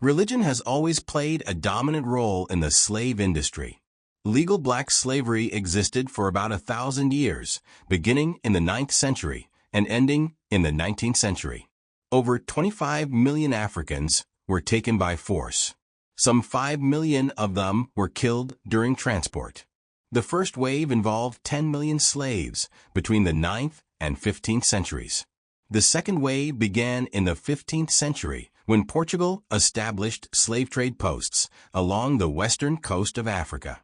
Religion has always played a dominant role in the slave industry. Legal black slavery existed for about 1,000 years, beginning in the 9th century and ending in the 19th century. Over 25 million Africans were taken by force. Some 5 million of them were killed during transport. The first wave involved 10 million slaves between the 9th and 15th centuries. The second wave began in the 15th century when Portugal established slave trade posts along the western coast of Africa.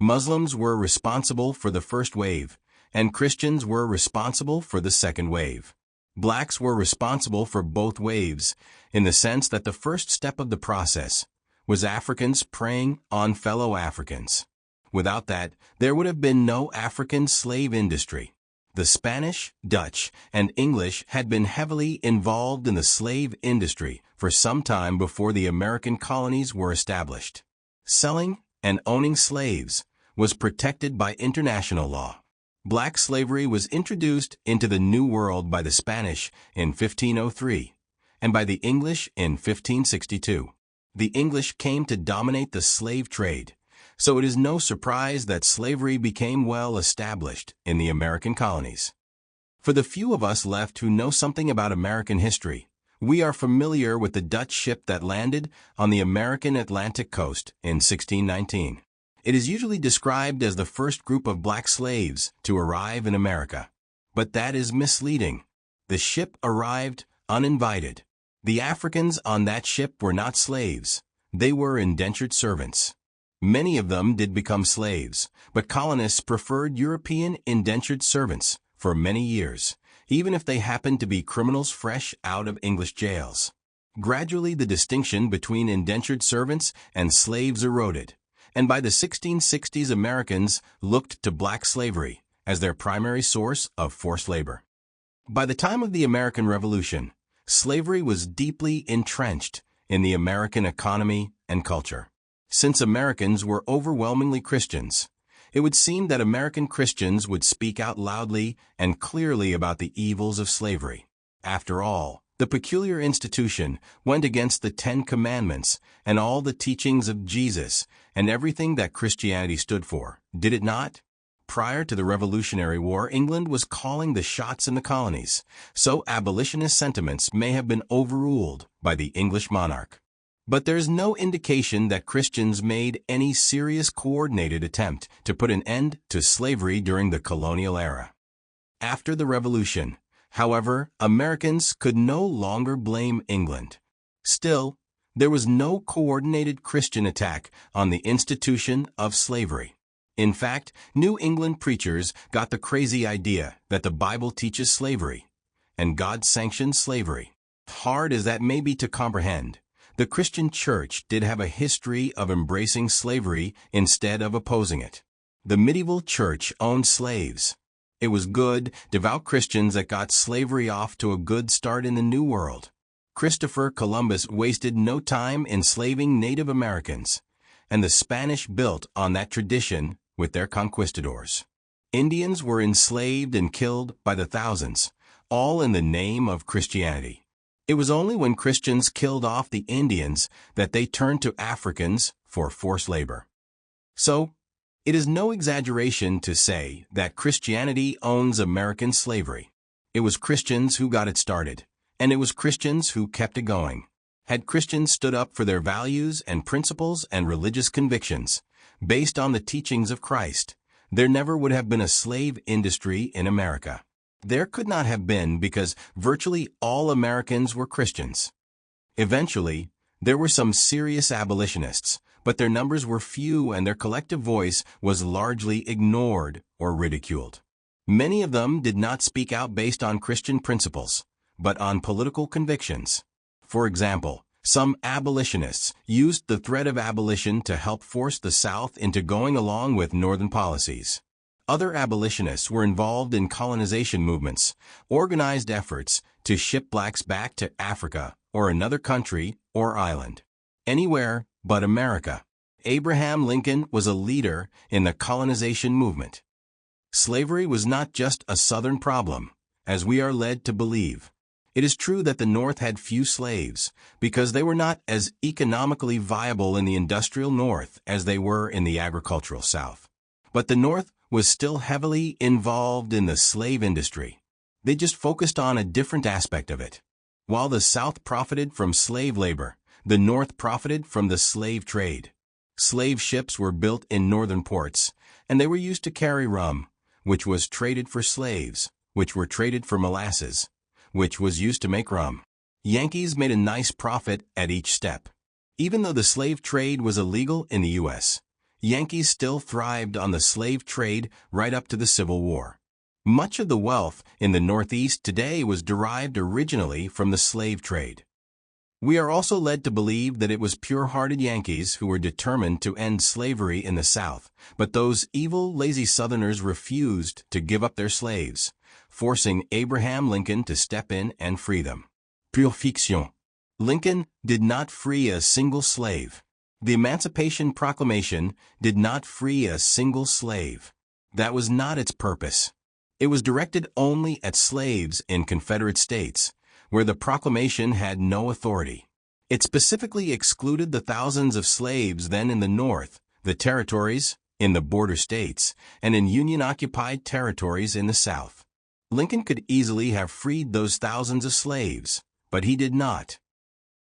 Muslims were responsible for the first wave, and Christians were responsible for the second wave. Blacks were responsible for both waves, in the sense that the first step of the process was Africans preying on fellow Africans. Without that, there would have been no African slave industry. The Spanish, Dutch, and English had been heavily involved in the slave industry for some time before the American colonies were established. Selling and owning slaves was protected by international law. Black slavery was introduced into the New World by the Spanish in 1503 and by the English in 1562. The English came to dominate the slave trade, so it is no surprise that slavery became well established in the American colonies. For the few of us left who know something about American history, we are familiar with the Dutch ship that landed on the American Atlantic coast in 1619. It is usually described as the first group of black slaves to arrive in America. But that is misleading. The ship arrived uninvited. The Africans on that ship were not slaves. They were indentured servants. Many of them did become slaves, but colonists preferred European indentured servants for many years, even if they happened to be criminals fresh out of English jails. Gradually, the distinction between indentured servants and slaves eroded, and by the 1660s, Americans looked to black slavery as their primary source of forced labor. By the time of the American Revolution, slavery was deeply entrenched in the American economy and culture. Since Americans were overwhelmingly Christians, it would seem that American Christians would speak out loudly and clearly about the evils of slavery. After all, the peculiar institution went against the 10 Commandments and all the teachings of Jesus and everything that Christianity stood for, did it not? Prior to the Revolutionary War, England was calling the shots in the colonies, so abolitionist sentiments may have been overruled by the English monarch. But there's no indication that Christians made any serious coordinated attempt to put an end to slavery during the colonial era. After the Revolution, however, Americans could no longer blame England. Still, there was no coordinated Christian attack on the institution of slavery. In fact, New England preachers got the crazy idea that the Bible teaches slavery, and God sanctions slavery. Hard as that may be to comprehend, the Christian church did have a history of embracing slavery instead of opposing it. The medieval church owned slaves. It was good, devout Christians that got slavery off to a good start in the New World. Christopher Columbus wasted no time enslaving Native Americans, and the Spanish built on that tradition with their conquistadors. Indians were enslaved and killed by the thousands, all in the name of Christianity. It was only when Christians killed off the Indians that they turned to Africans for forced labor. So, it is no exaggeration to say that Christianity owns American slavery. It was Christians who got it started, and it was Christians who kept it going. Had Christians stood up for their values and principles and religious convictions, based on the teachings of Christ, there never would have been a slave industry in America. There could not have been because virtually all Americans were Christians. Eventually, there were some serious abolitionists, but their numbers were few and their collective voice was largely ignored or ridiculed. Many of them did not speak out based on Christian principles, but on political convictions. For example, some abolitionists used the threat of abolition to help force the South into going along with Northern policies. Other abolitionists were involved in colonization movements, organized efforts to ship blacks back to Africa or another country or island. Anywhere but America. Abraham Lincoln was a leader in the colonization movement. Slavery was not just a Southern problem, as we are led to believe. It is true that the North had few slaves, because they were not as economically viable in the industrial North as they were in the agricultural South. But the North was still heavily involved in the slave industry. They just focused on a different aspect of it. While the South profited from slave labor, the North profited from the slave trade. Slave ships were built in northern ports, and they were used to carry rum, which was traded for slaves, which were traded for molasses, which was used to make rum. Yankees made a nice profit at each step. Even though the slave trade was illegal in the U.S., Yankees still thrived on the slave trade right up to the Civil War. Much of the wealth in the Northeast today was derived originally from the slave trade. We are also led to believe that it was pure-hearted Yankees who were determined to end slavery in the South, but those evil, lazy Southerners refused to give up their slaves, forcing Abraham Lincoln to step in and free them. Pure fiction. Lincoln did not free a single slave. The Emancipation Proclamation did not free a single slave. That was not its purpose. It was directed only at slaves in Confederate states, where the proclamation had no authority. It specifically excluded the thousands of slaves then in the North, the territories, in the border states, and in Union-occupied territories in the South. Lincoln could easily have freed those thousands of slaves, but he did not.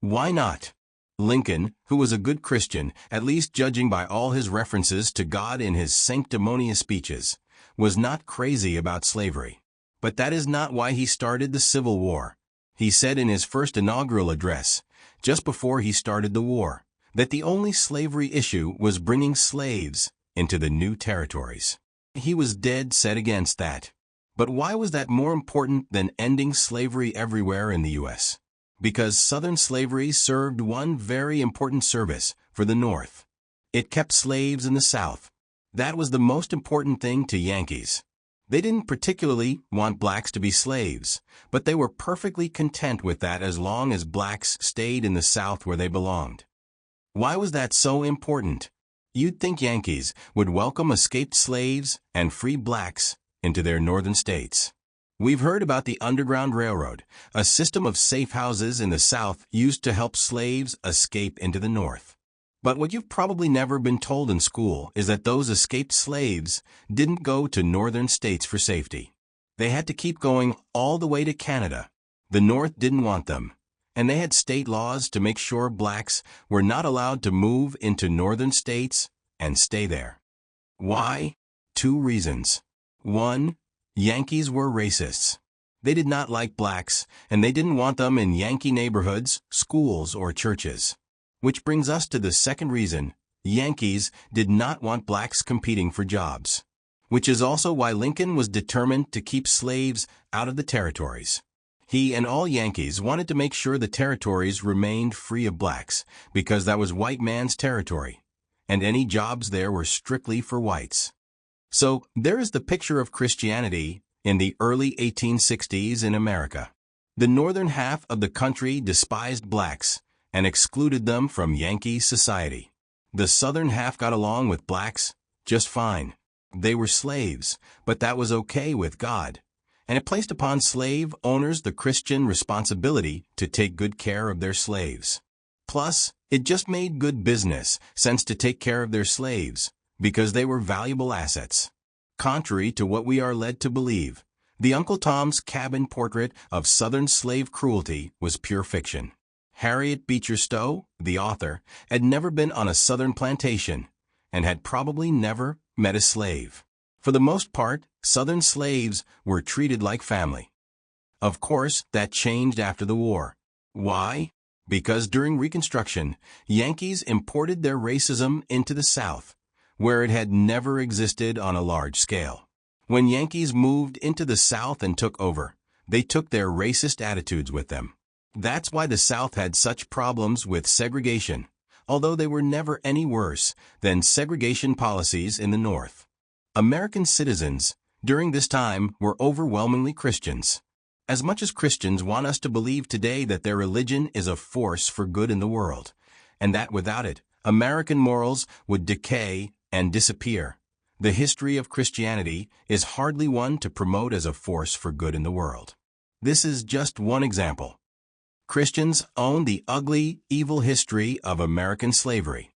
Why not? Lincoln, who was a good Christian, at least judging by all his references to God in his sanctimonious speeches, was not crazy about slavery. But that is not why he started the Civil War. He said in his first inaugural address, just before he started the war, that the only slavery issue was bringing slaves into the new territories. He was dead set against that. But why was that more important than ending slavery everywhere in the U.S.? Because Southern slavery served one very important service for the North. It kept slaves in the South. That was the most important thing to Yankees. They didn't particularly want blacks to be slaves, but they were perfectly content with that as long as blacks stayed in the South where they belonged. Why was that so important? You'd think Yankees would welcome escaped slaves and free blacks into their northern states. We've heard about the Underground Railroad, a system of safe houses in the South used to help slaves escape into the North. But what you've probably never been told in school is that those escaped slaves didn't go to northern states for safety. They had to keep going all the way to Canada. The North didn't want them, and they had state laws to make sure blacks were not allowed to move into northern states and stay there. Why? 2 reasons. 1. Yankees were racists. They did not like blacks, and they didn't want them in Yankee neighborhoods, schools, or churches. Which brings us to the second reason. Yankees did not want blacks competing for jobs. Which is also why Lincoln was determined to keep slaves out of the territories. He and all Yankees wanted to make sure the territories remained free of blacks, because that was white man's territory, and any jobs there were strictly for whites. So, there is the picture of Christianity in the early 1860s in America. The northern half of the country despised blacks and excluded them from Yankee society. The southern half got along with blacks just fine. They were slaves, but that was okay with God, and it placed upon slave owners the Christian responsibility to take good care of their slaves. Plus, it just made good business sense to take care of their slaves, because they were valuable assets. Contrary to what we are led to believe, the Uncle Tom's Cabin portrait of Southern slave cruelty was pure fiction. Harriet Beecher Stowe, the author, had never been on a Southern plantation and had probably never met a slave. For the most part, Southern slaves were treated like family. Of course, that changed after the war. Why? Because during Reconstruction, Yankees imported their racism into the South, where it had never existed on a large scale. When Yankees moved into the South and took over, they took their racist attitudes with them. That's why the South had such problems with segregation, although they were never any worse than segregation policies in the North. American citizens during this time were overwhelmingly Christians. As much as Christians want us to believe today that their religion is a force for good in the world, and that without it, American morals would decay and disappear, the history of Christianity is hardly one to promote as a force for good in the world. This is just one example. Christians own the ugly, evil history of American slavery.